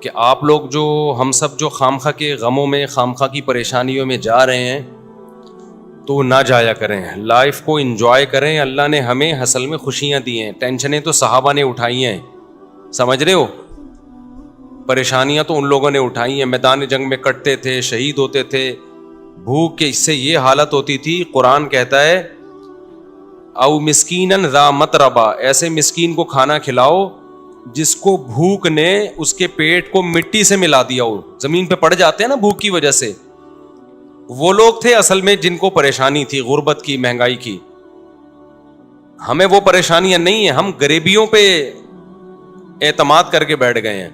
کہ آپ لوگ جو ہم سب جو خامخواہ کے غموں میں خامخواہ کی پریشانیوں میں جا رہے ہیں تو نہ جایا کریں, لائف کو انجوائے کریں. اللہ نے ہمیں اصل میں خوشیاں دی ہیں, ٹینشنیں تو صحابہ نے اٹھائی ہیں, سمجھ رہے ہو, پریشانیاں تو ان لوگوں نے اٹھائی ہیں, میدان جنگ میں کٹتے تھے, شہید ہوتے تھے, بھوک کے اس سے یہ حالت ہوتی تھی. قرآن کہتا ہے او مسکینن ذا متربہ, ایسے مسکین کو کھانا کھلاؤ جس کو بھوک نے اس کے پیٹ کو مٹی سے ملا دیا ہو, زمین پہ پڑ جاتے ہیں نا بھوک کی وجہ سے. وہ لوگ تھے اصل میں جن کو پریشانی تھی غربت کی, مہنگائی کی. ہمیں وہ پریشانیاں نہیں ہیں, ہم غریبیوں پہ اعتماد کر کے بیٹھ گئے ہیں.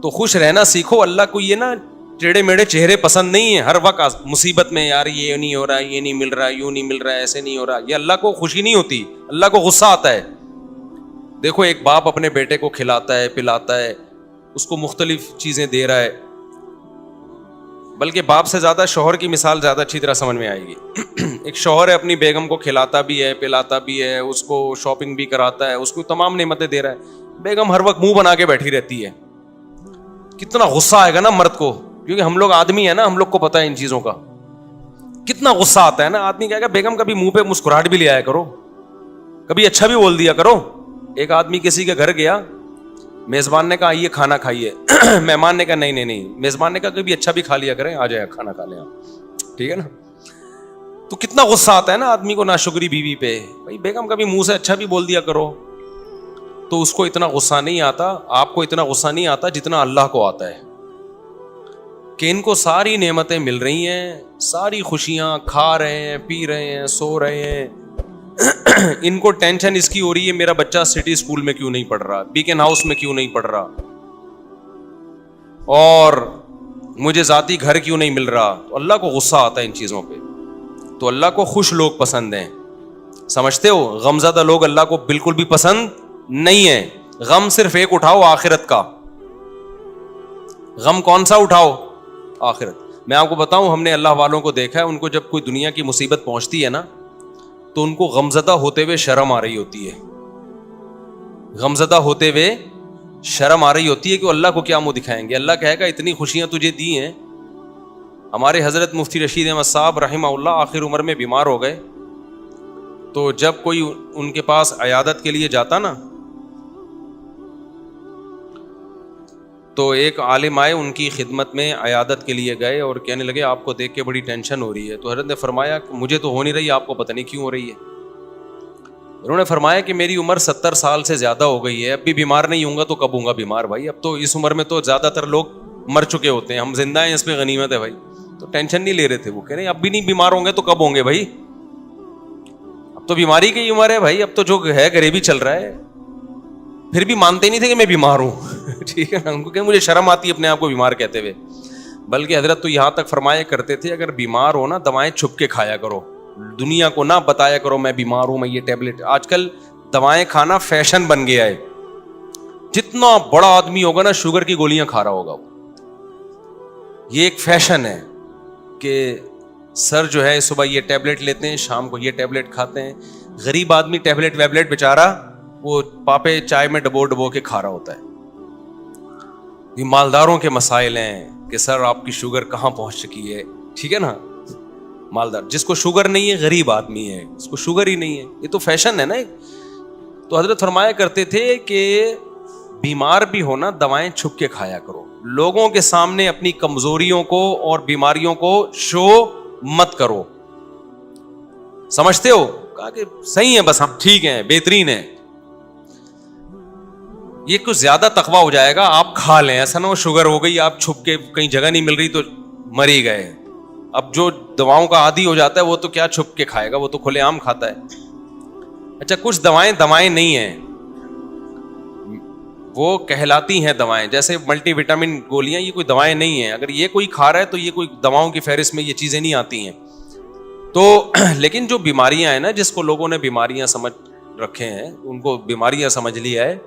تو خوش رہنا سیکھو. اللہ کو یہ نا ٹیڑے میڑے چہرے پسند نہیں ہیں, ہر وقت مصیبت میں یار یہ نہیں ہو رہا, یہ نہیں مل رہا, یوں نہیں مل رہا, ایسے نہیں ہو رہا. یہ اللہ کو خوشی نہیں ہوتی, اللہ کو غصہ آتا ہے. دیکھو ایک باپ اپنے بیٹے کو کھلاتا ہے, پلاتا ہے, اس کو مختلف چیزیں دے رہا ہے, بلکہ باپ سے زیادہ شوہر کی مثال زیادہ اچھی طرح سمجھ میں آئے گی. ایک شوہر ہے اپنی بیگم کو کھلاتا بھی ہے, پلاتا بھی ہے, اس کو شاپنگ بھی کراتا ہے, اس کو تمام نعمتیں دے رہا ہے. بیگم ہر وقت منہ بنا کے بیٹھی رہتی ہے. کتنا غصہ آئے گا نا مرد کو, کیونکہ ہم لوگ آدمی ہیں نا, ہم لوگ کو پتہ ہے ان چیزوں کا. کتنا غصہ آتا ہے نا. آدمی کہے گا بیگم کبھی منہ پہ مسکراہٹ بھی لے آیا کرو, کبھی اچھا بھی بول دیا کرو. ایک آدمی کسی کے گھر گیا, میزبان نے کہا آئیے کھانا کھائیے, مہمان نے کہا نہیں, میزبان نے کہا کبھی اچھا بھی کھا لیا کریں, آ جائے کھانا کھا لیں آپ, ٹھیک ہے نا. تو کتنا غصہ آتا ہے نا آدمی کو ناشکری بیوی پہ. بھائی بیگم کبھی منہ سے اچھا بھی بول دیا کرو. تو اس کو اتنا غصہ نہیں آتا, آپ کو اتنا غصہ نہیں آتا جتنا اللہ کو آتا ہے, کہ ان کو ساری نعمتیں مل رہی ہیں, ساری خوشیاں کھا رہے ہیں, پی رہے ہیں, سو رہے ہیں. ان کو ٹینشن اس کی ہو رہی ہے میرا بچہ سٹی اسکول میں کیوں نہیں پڑھ رہا, بیکن ہاؤس میں کیوں نہیں پڑھ رہا, اور مجھے ذاتی گھر کیوں نہیں مل رہا. تو اللہ کو غصہ آتا ہے ان چیزوں پہ. تو اللہ کو خوش لوگ پسند ہیں, سمجھتے ہو. غمزدہ لوگ اللہ کو بالکل بھی پسند نہیں ہیں. غم صرف ایک اٹھاؤ, آخرت کا. غم کون سا اٹھاؤ؟ آخرت. میں آپ کو بتاؤں, ہم نے اللہ والوں کو دیکھا ہے, ان کو جب کوئی دنیا کی مصیبت پہنچتی ہے نا تو ان کو غمزدہ ہوتے ہوئے شرم آ رہی ہوتی ہے. غمزدہ ہوتے ہوئے شرم آ رہی ہوتی ہے کہ اللہ کو کیا منہ دکھائیں گے. اللہ کہے گا اتنی خوشیاں تجھے دی ہیں. ہمارے حضرت مفتی رشید احمد صاحب رحمہ اللہ آخر عمر میں بیمار ہو گئے, تو جب کوئی ان کے پاس عیادت کے لیے جاتا نا تو ایک عالم آئے ان کی خدمت میں, عیادت کے لیے گئے اور کہنے لگے آپ کو دیکھ کے بڑی ٹینشن ہو رہی ہے. تو حضرت نے فرمایا کہ مجھے تو ہو نہیں رہی, آپ کو پتہ نہیں کیوں ہو رہی ہے. انہوں نے فرمایا کہ میری عمر 70 سال سے زیادہ ہو گئی ہے, اب بھی بیمار نہیں ہوں گا تو کب ہوں گا بیمار بھائی. اب تو اس عمر میں تو زیادہ تر لوگ مر چکے ہوتے ہیں, ہم زندہ ہیں اس پہ غنیمت ہے بھائی. تو ٹینشن نہیں لے رہے تھے. وہ کہہ رہے ہیں اب بھی نہیں بیمار ہوں گے تو کب ہوں گے بھائی, اب تو بیماری کی عمر ہے بھائی, اب تو جو ہے غریبی چل رہا ہے. پھر بھی مانتے نہیں تھے کہ میں بیمار ہوں. ٹھیک ہے نا, ان کو کہ مجھے شرم آتی ہے اپنے آپ کو بیمار کہتے ہوئے. بلکہ حضرت تو یہاں تک فرمایا کرتے تھے اگر بیمار ہو نا دوائیں چھپ کے کھایا کرو, دنیا کو نہ بتایا کرو میں بیمار ہوں, میں یہ ٹیبلٹ. آج کل دوائیں کھانا فیشن بن گیا ہے. جتنا بڑا آدمی ہوگا نا شوگر کی گولیاں کھا رہا ہوگا وہ. یہ ایک فیشن ہے کہ سر جو ہے صبح یہ ٹیبلٹ لیتے ہیں, شام کو یہ ٹیبلٹ کھاتے ہیں. غریب آدمی ٹیبلٹ ویبلٹ بیچارہ وہ پاپے چائے میں ڈبو کے کھا رہا ہوتا ہے. یہ مالداروں کے مسائل ہیں کہ سر آپ کی شوگر کہاں پہنچ چکی ہے. ٹھیک ہے نا, مالدار جس کو شوگر نہیں ہے غریب آدمی ہے, اس کو شوگر ہی نہیں ہے. یہ تو فیشن ہے نا. تو حضرت فرمایا کرتے تھے کہ بیمار بھی ہونا دوائیں چھپ کے کھایا کرو, لوگوں کے سامنے اپنی کمزوریوں کو اور بیماریوں کو شو مت کرو. سمجھتے ہو؟ کہا کہ صحیح ہے, بس ہم ٹھیک ہیں, بہترین ہیں. یہ کچھ زیادہ تقویٰ ہو جائے گا, آپ کھا لیں. ایسا نہ ہو شوگر ہو گئی, آپ چھپ کے کہیں جگہ نہیں مل رہی تو مر ہی گئے. اب جو دواؤں کا عادی ہو جاتا ہے وہ تو کیا چھپ کے کھائے گا, وہ تو کھلے عام کھاتا ہے. اچھا کچھ دوائیں نہیں ہیں, وہ کہلاتی ہیں دوائیں. جیسے ملٹی وٹامن گولیاں, یہ کوئی دوائیں نہیں ہیں. اگر یہ کوئی کھا رہا ہے تو یہ کوئی دواؤں کی فہرست میں یہ چیزیں نہیں آتی ہیں. تو لیکن جو بیماریاں ہیں نا, جس کو لوگوں نے بیماریاں سمجھ رکھے ہیں, ان کو بیماریاں سمجھ لیا ہے,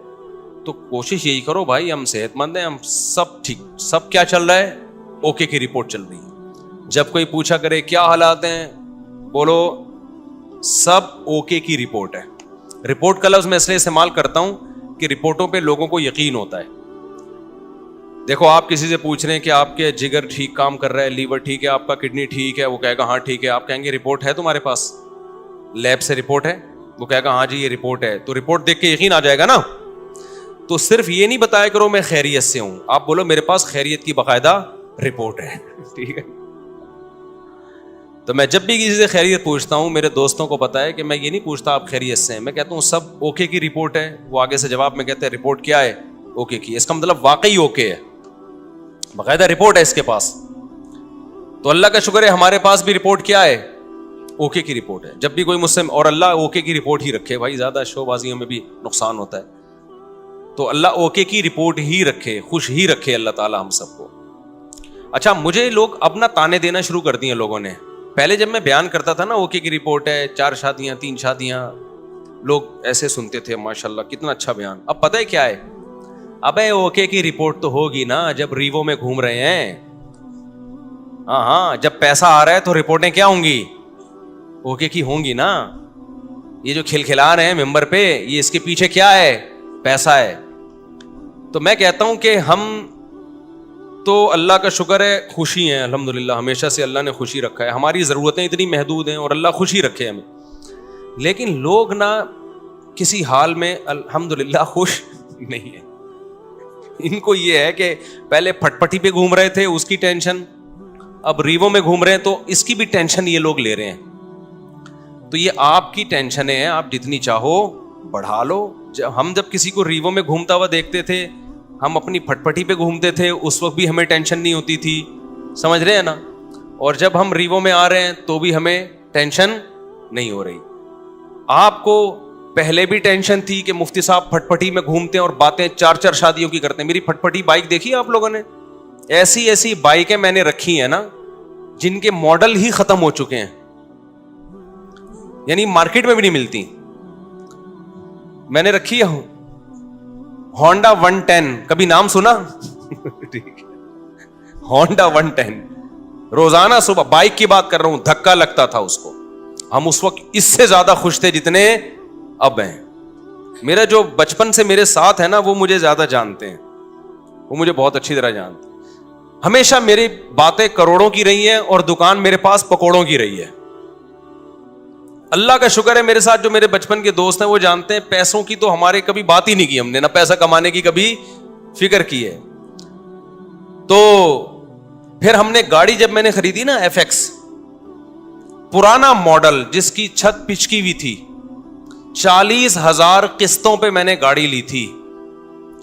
تو کوشش یہی کرو بھائی ہم صحت مند ہیں, ہم سب ٹھیک, سب کیا چل رہا ہے, اوکے کی رپورٹ چل رہی ہے. جب کوئی پوچھا کرے کیا حالات ہیں, بولو سب اوکے کی رپورٹ ہے. رپورٹ کا لفظ میں اس لیے استعمال کرتا ہوں کہ رپورٹوں پہ لوگوں کو یقین ہوتا ہے. دیکھو آپ کسی سے پوچھ رہے ہیں کہ آپ کے جگر ٹھیک کام کر رہا ہے, لیور ٹھیک ہے, آپ کا کڈنی ٹھیک ہے, وہ کہے گا ہاں ٹھیک ہے. آپ کہیں گے رپورٹ ہے تمہارے پاس, لیب سے رپورٹ ہے؟ وہ کہے گا ہاں جی یہ رپورٹ ہے. تو رپورٹ دیکھ کے یقین آ جائے گا نا. تو صرف یہ نہیں بتایا کرو میں خیریت سے ہوں, آپ بولو میرے پاس خیریت کی باقاعدہ رپورٹ ہے. ٹھیک ہے. تو میں جب بھی کسی سے خیریت پوچھتا ہوں, میرے دوستوں کو پتا ہے کہ میں یہ نہیں پوچھتا آپ خیریت سے ہیں, میں کہتا ہوں سب اوکے کی رپورٹ ہے. وہ آگے سے جواب میں کہتے ہیں رپورٹ کیا ہے؟ اوکے کی. اس کا مطلب واقعی اوکے ہے, باقاعدہ رپورٹ ہے اس کے پاس. تو اللہ کا شکر ہے ہمارے پاس بھی رپورٹ کیا ہے؟ اوکے کی رپورٹ ہے. جب بھی کوئی مجھ سے, اور اللہ اوکے کی رپورٹ ہی رکھے بھائی, زیادہ شو بازیوں میں بھی نقصان ہوتا ہے. تو اللہ اوکے کی رپورٹ ہی رکھے, خوش ہی رکھے اللہ تعالی ہم سب کو. اچھا, مجھے لوگ اب نہ تانے دینا شروع کر دیے لوگوں نے. پہلے جب میں بیان کرتا تھا نا اوکے کی رپورٹ ہے, 4 شادیاں 3 شادیاں, لوگ ایسے سنتے تھے ماشاءاللہ کتنا اچھا بیان. اب پتہ ہے کیا ہے, ابے اوکے کی رپورٹ تو ہوگی نا جب ریوو میں گھوم رہے ہیں. ہاں, جب پیسہ آ رہا ہے تو رپورٹیں کیا ہوں گی؟ اوکے کی ہوں گی نا. یہ جو کھلکھلا رہے ہیں ممبر پہ, یہ اس کے پیچھے کیا ہے؟ پیسہ ہے. تو میں کہتا ہوں کہ ہم تو اللہ کا شکر ہے خوشی ہیں الحمدللہ, ہمیشہ سے اللہ نے خوشی رکھا ہے. ہماری ضرورتیں اتنی محدود ہیں اور اللہ خوشی رکھے ہمیں. لیکن لوگ نہ کسی حال میں الحمدللہ خوش نہیں ہیں. ان کو یہ ہے کہ پہلے پھٹ پٹی پہ گھوم رہے تھے اس کی ٹینشن, اب ریوو میں گھوم رہے ہیں تو اس کی بھی ٹینشن یہ لوگ لے رہے ہیں. تو یہ آپ کی ٹینشنیں ہیں, آپ جتنی چاہو بڑھا لو. ہم جب کسی کو ریوو میں گھومتا ہوا دیکھتے تھے, ہم اپنی پھٹ پٹی پہ گھومتے تھے, اس وقت بھی ہمیں ٹینشن نہیں ہوتی تھی, سمجھ رہے ہیں نا. اور جب ہم ریوو میں آ رہے ہیں تو بھی ہمیں ٹینشن نہیں ہو رہی. آپ کو پہلے بھی ٹینشن تھی کہ مفتی صاحب پھٹ پٹی میں گھومتے ہیں اور باتیں 4 شادیوں کی کرتے ہیں. میری پھٹ پٹی بائک دیکھی آپ لوگوں نے؟ ایسی بائکیں میں نے رکھی ہیں نا جن کے ماڈل ہی ختم ہو چکے ہیں, یعنی مارکیٹ میں بھی نہیں ملتی. میں نے رکھی ہے ہونڈا 110, کبھی نام سنا؟ ہونڈا 110 روزانہ صبح, بائک کی بات کر رہا ہوں, دھکا لگتا تھا اس کو. ہم اس وقت اس سے زیادہ خوش تھے جتنے اب ہیں. میرا جو بچپن سے میرے ساتھ ہے نا وہ مجھے زیادہ جانتے ہیں, وہ مجھے بہت اچھی طرح جانتے ہیں. ہمیشہ میری باتیں کروڑوں کی رہی ہیں اور دکان میرے پاس پکوڑوں کی رہی ہے. اللہ کا شکر ہے میرے ساتھ جو میرے بچپن کے دوست ہیں وہ جانتے ہیں پیسوں کی تو ہمارے کبھی بات ہی نہیں کی ہم نے, نہ پیسہ کمانے کی کبھی فکر کی ہے. تو پھر ہم نے گاڑی جب میں نے خریدی نا FX, پرانا ماڈل جس کی چھت پچکی ہوئی تھی, 40,000 قسطوں پہ میں نے گاڑی لی تھی.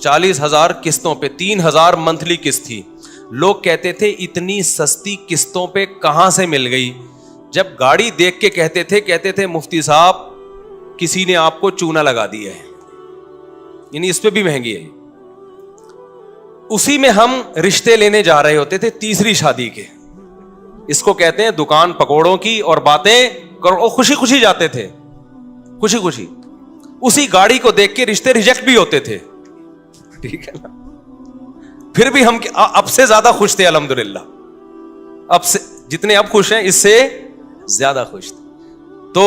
40,000 قسطوں پہ, 3,000 منتھلی قسط تھی. لوگ کہتے تھے اتنی سستی قسطوں پہ کہاں سے مل گئی. جب گاڑی دیکھ کے کہتے تھے مفتی صاحب کسی نے آپ کو چونا لگا دیا ہے, یعنی اس پہ بھی مہنگی ہے. اسی میں ہم رشتے لینے جا رہے ہوتے تھے تیسری شادی کے. اس کو کہتے ہیں دکان پکوڑوں کی اور باتیں کرو. خوشی خوشی جاتے تھے, خوشی خوشی. اسی گاڑی کو دیکھ کے رشتے ریجیکٹ بھی ہوتے تھے, ٹھیک ہے نا. پھر بھی ہم اب سے زیادہ خوش تھے الحمدللہ. اب سے جتنے اب خوش ہیں اس سے زیادہ خوش تھے. تو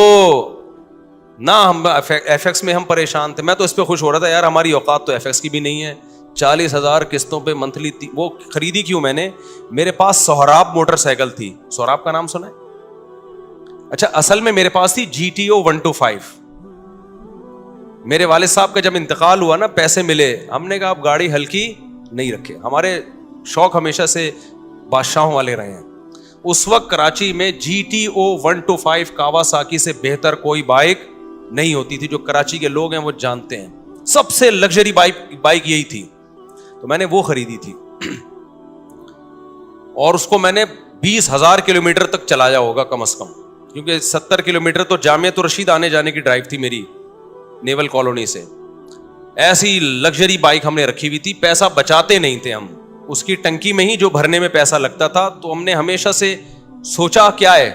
نہ ہم FX میں ہم پریشان تھے. میں تو اس پہ خوش ہو رہا تھا یار ہماری اوقات تو FX کی بھی نہیں ہے. 40,000 قسطوں پہ منتھلی. وہ خریدی کیوں میں نے, میرے پاس سہراب موٹر سائیکل تھی. سہراب کا نام سنا ہے؟ اچھا, اصل میں میرے پاس تھی GTO 125. میرے والد صاحب کا جب انتقال ہوا نا, پیسے ملے, ہم نے کہا اب گاڑی ہلکی نہیں رکھے. ہمارے شوق ہمیشہ سے بادشاہوں والے رہے ہیں. اس وقت کراچی میں GTO 125 کاواساکی سے بہتر کوئی بائک نہیں ہوتی تھی. جو کراچی کے لوگ ہیں وہ جانتے ہیں, سب سے لگژری بائک یہی تھی. تو میں نے وہ خریدی تھی اور اس کو میں نے 20,000 کلومیٹر تک چلایا ہوگا کم از کم, کیونکہ 70 کلومیٹر تو جامعۃ الرشید آنے جانے کی ڈرائیو تھی میری نیول کالونی سے. ایسی لگژری بائک ہم نے رکھی ہوئی تھی. پیسہ بچاتے نہیں تھے ہم, اس کی ٹنکی میں ہی جو بھرنے میں پیسہ لگتا تھا. تو ہم نے ہمیشہ سے سوچا کیا ہے,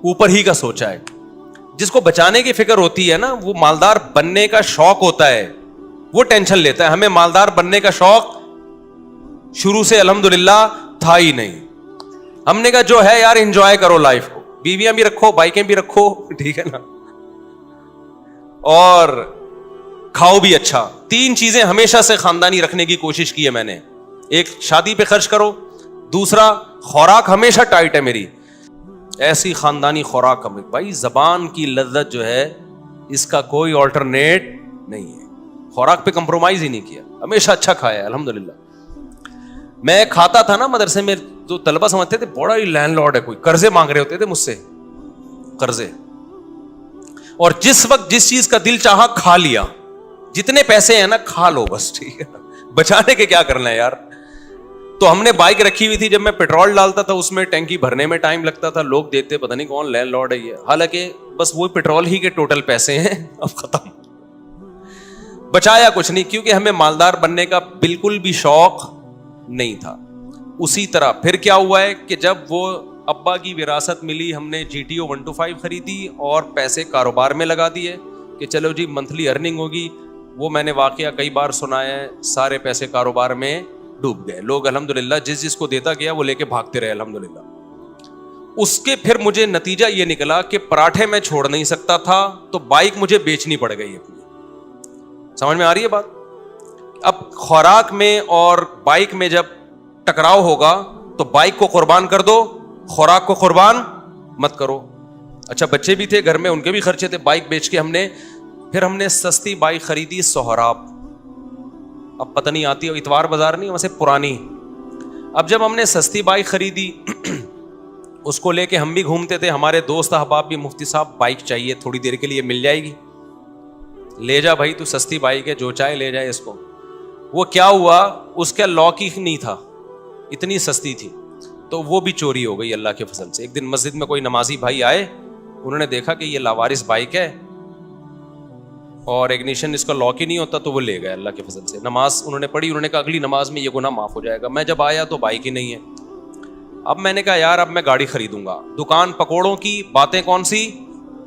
اوپر ہی کا سوچا ہے. جس کو بچانے کی فکر ہوتی ہے نا, وہ مالدار بننے کا شوق ہوتا ہے, وہ ٹینشن لیتا ہے. ہمیں مالدار بننے کا شوق شروع سے الحمدللہ تھا ہی نہیں. ہم نے کہا جو ہے یار انجوائے کرو لائف کو, بیویاں بھی رکھو, بائکیں بھی رکھو, ٹھیک ہے نا, اور کھاؤ بھی اچھا. 3 چیزیں ہمیشہ سے خاندانی رکھنے کی کوشش کی ہے میں نے. ایک شادی پہ خرچ کرو, دوسرا خوراک ہمیشہ ٹائٹ ہے میری, ایسی خاندانی خوراک ہمیں, بھائی زبان کی لذت جو ہے اس کا کوئی آلٹرنیٹ نہیں ہے, خوراک پہ کمپرومائز ہی نہیں کیا, ہمیشہ اچھا کھایا ہے الحمدللہ. میں کھاتا تھا نا مدرسے میں, جو طلبہ سمجھتے تھے بڑا ہی لینڈ لارڈ ہے, کوئی قرضے مانگ رہے ہوتے تھے مجھ سے, قرضے, اور جس وقت جس چیز کا دل چاہا کھا لیا, جتنے پیسے ہیں نا کھا لو بس, ٹھیک ہے, بچانے کے کیا کرنا ہے یار. تو ہم نے بائک رکھی ہوئی تھی, جب میں پیٹرول ڈالتا تھا اس میں ٹینکی بھرنے میں ٹائم لگتا تھا, لوگ دیتے پتہ نہیں کون لینڈ لارڈ ہے یہ, حالانکہ بس وہ پیٹرول ہی کے ٹوٹل پیسے ہیں, اب ختم, بچایا کچھ نہیں, کیونکہ ہمیں مالدار بننے کا بالکل بھی شوق نہیں تھا. اسی طرح پھر کیا ہوا ہے کہ جب وہ ابا کی وراثت ملی, ہم نے جی ٹی او 125 خریدی اور پیسے کاروبار میں لگا دیے کہ چلو جی منتھلی ارننگ ہوگی. وہ میں نے واقعہ کئی بار سنایا ہے, سارے پیسے کاروبار میں ڈوب گئے. لوگ الحمدللہ جس کو دیتا گیا وہ لے کے بھاگتے رہے الحمدللہ. اس کے پھر مجھے نتیجہ یہ نکلا کہ پراٹھے میں چھوڑ نہیں سکتا تھا, تو بائک مجھے بیچنی پڑ گئی اپنی. سمجھ میں آ رہی ہے بات؟ اب خوراک میں اور بائک میں جب ٹکراؤ ہوگا تو بائک کو قربان کر دو, خوراک کو قربان مت کرو. اچھا بچے بھی تھے گھر میں, ان کے بھی خرچے تھے, بائک بیچ کے پھر ہم نے سستی بائک خریدی سہراب, اب پتہ نہیں آتی, اتوار بازار نہیں ویسے پرانی. اب جب ہم نے سستی بائک خریدی اس کو لے کے ہم بھی گھومتے تھے, ہمارے دوست احباب بھی, مفتی صاحب بائک چاہیے تھوڑی دیر کے لیے, مل جائے گی, لے جا بھائی تو سستی بائک ہے, جو چاہے لے جائے اس کو. وہ کیا ہوا, اس کا لاک ہی نہیں تھا, اتنی سستی تھی, تو وہ بھی چوری ہو گئی اللہ کے فضل سے. ایک دن مسجد میں کوئی نمازی بھائی آئے, انہوں نے دیکھا کہ یہ لاوارث بائک ہے اور اگنیشن اس کا لاک ہی نہیں ہوتا, تو وہ لے گئے اللہ کے فضل سے. نماز انہوں نے پڑھی, انہوں نے کہا اگلی نماز میں یہ گناہ معاف ہو جائے گا. میں جب آیا تو بائک ہی نہیں ہے. اب میں نے کہا یار اب میں گاڑی خریدوں گا. دکان پکوڑوں کی باتیں کون سی,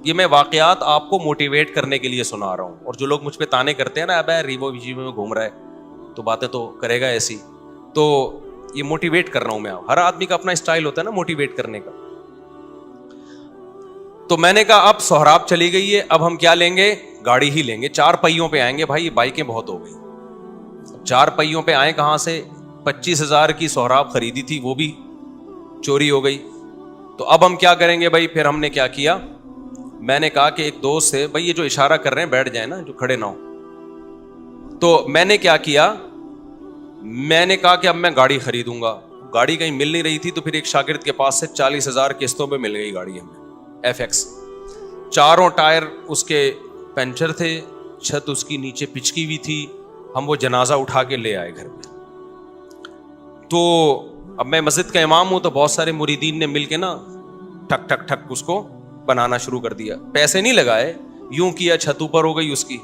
یہ میں واقعات آپ کو موٹیویٹ کرنے کے لیے سنا رہا ہوں. اور جو لوگ مجھ پہ تانے کرتے ہیں نا, اب ریوو ویجیو میں گھوم رہا ہے تو باتیں تو کرے گا ایسی, تو یہ موٹیویٹ کر رہا ہوں میں. ہر آدمی کا اپنا اسٹائل ہوتا ہے نا موٹیویٹ کرنے کا. تو میں نے کہا اب سہراب چلی گئی ہے, اب ہم کیا لیں گے, گاڑی ہی لیں گے, 4 پہیوں پہ آئیں گے. بھائی یہ بائکیں بہت ہو گئی, 4 پہیوں پہ آئیں کہاں سے. 25,000 کی سہراب خریدی تھی, وہ بھی چوری ہو گئی. تو اب ہم کیا کریں گے بھائی. پھر ہم نے کیا کیا, میں نے کہا کہ ایک دوست سے, بھائی یہ جو اشارہ کر رہے ہیں بیٹھ جائیں نا, جو کھڑے نہ ہو. تو میں نے کیا کیا, میں نے کہا کہ اب میں گاڑی خریدوں گا. گاڑی کہیں مل نہیں رہی تھی, تو پھر ایک شاگرد کے پاس سے 40,000 قسطوں پہ مل گئی گاڑی ہمیں, FX. 4 ٹائر اس کے پنچر تھے, چھت اس کی نیچے پچکی ہوئی تھی. ہم وہ جنازہ اٹھا کے لے آئے گھر میں. تو اب میں مسجد کا امام ہوں, تو بہت سارے مریدین نے مل کے نا ٹھک ٹھک ٹھک اس کو بنانا شروع کر دیا. پیسے نہیں لگائے, یوں کیا, چھت اوپر ہو گئی اس کی.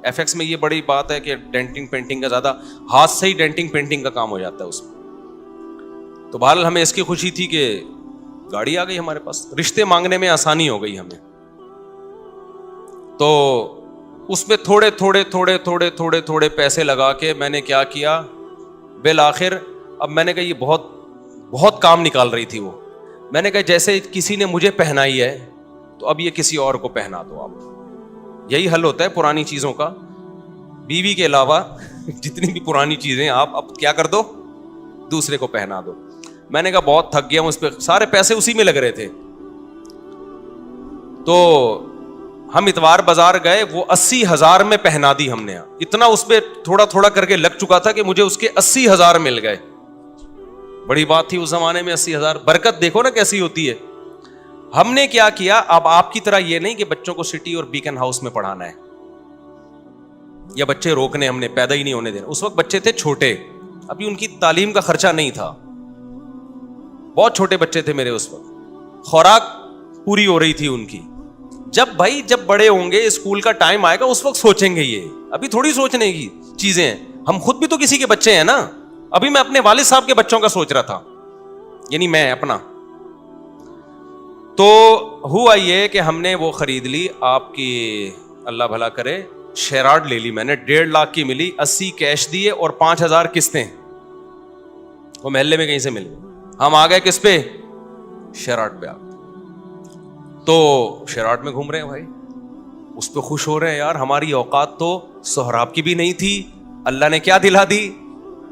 FX میں یہ بڑی بات ہے کہ ڈینٹنگ پینٹنگ کا زیادہ, ہاتھ سے ہی ڈینٹنگ پینٹنگ کا کام ہو جاتا ہے اس میں. تو بہرحال ہمیں اس کی خوشی تھی کہ گاڑی آ گئی ہمارے پاس, رشتے مانگنے میں آسانی ہو گئی ہمیں. تو اس میں تھوڑے تھوڑے تھوڑے تھوڑے تھوڑے تھوڑے پیسے لگا کے میں نے کیا کیا, بالآخر اب میں نے کہا یہ بہت بہت کام نکال رہی تھی وہ. میں نے کہا جیسے کسی نے مجھے پہنائی ہے تو اب یہ کسی اور کو پہنا دو. آپ یہی حل ہوتا ہے پرانی چیزوں کا, بیوی کے علاوہ جتنی بھی پرانی چیزیں آپ اب کیا کر دو, دوسرے کو پہنا دو. میں نے کہا بہت تھک گیا ہوں اس پہ, سارے پیسے اسی میں لگ رہے تھے. تو ہم اتوار بازار گئے, وہ 80,000 میں پہنا دی ہم نے. اتنا اس پہ تھوڑا تھوڑا کر کے لگ چکا تھا کہ مجھے اس کے 80,000 مل گئے. بڑی بات تھی اس زمانے میں 80,000. برکت دیکھو نا کیسی ہوتی ہے. ہم نے کیا کیا, اب آپ کی طرح یہ نہیں کہ بچوں کو سٹی اور بیکن ہاؤس میں پڑھانا ہے یا بچے روکنے, ہم نے پیدا ہی نہیں ہونے دینا. اس وقت بچے تھے چھوٹے, ابھی ان کی تعلیم کا خرچہ نہیں تھا, بہت چھوٹے بچے تھے میرے اس وقت, خوراک پوری ہو رہی تھی ان کی. جب بڑے ہوں گے, اسکول کا ٹائم آئے گا, اس وقت سوچیں گے, یہ ابھی تھوڑی سوچنے کی چیزیں ہیں. ہم خود بھی تو کسی کے بچے ہیں نا. ابھی میں اپنے والد صاحب کے بچوں کا سوچ رہا تھا, یعنی میں اپنا. تو ہوا یہ کہ ہم نے وہ خرید لی, آپ کی اللہ بھلا کرے, شیراڈ لے لی میں نے, 1.5 لاکھ کی ملی, 80 کیش دیے اور 5,000 قسطیں. وہ محلے میں کہیں سے مل گئی. ہم آ گئے کس پہ, شیراڈ پہ. تو شیراڈ میں گھوم رہے ہیں بھائی, اس پہ خوش ہو رہے ہیں. یار ہماری اوقات تو سہراب کی بھی نہیں تھی, اللہ نے کیا دلا دی,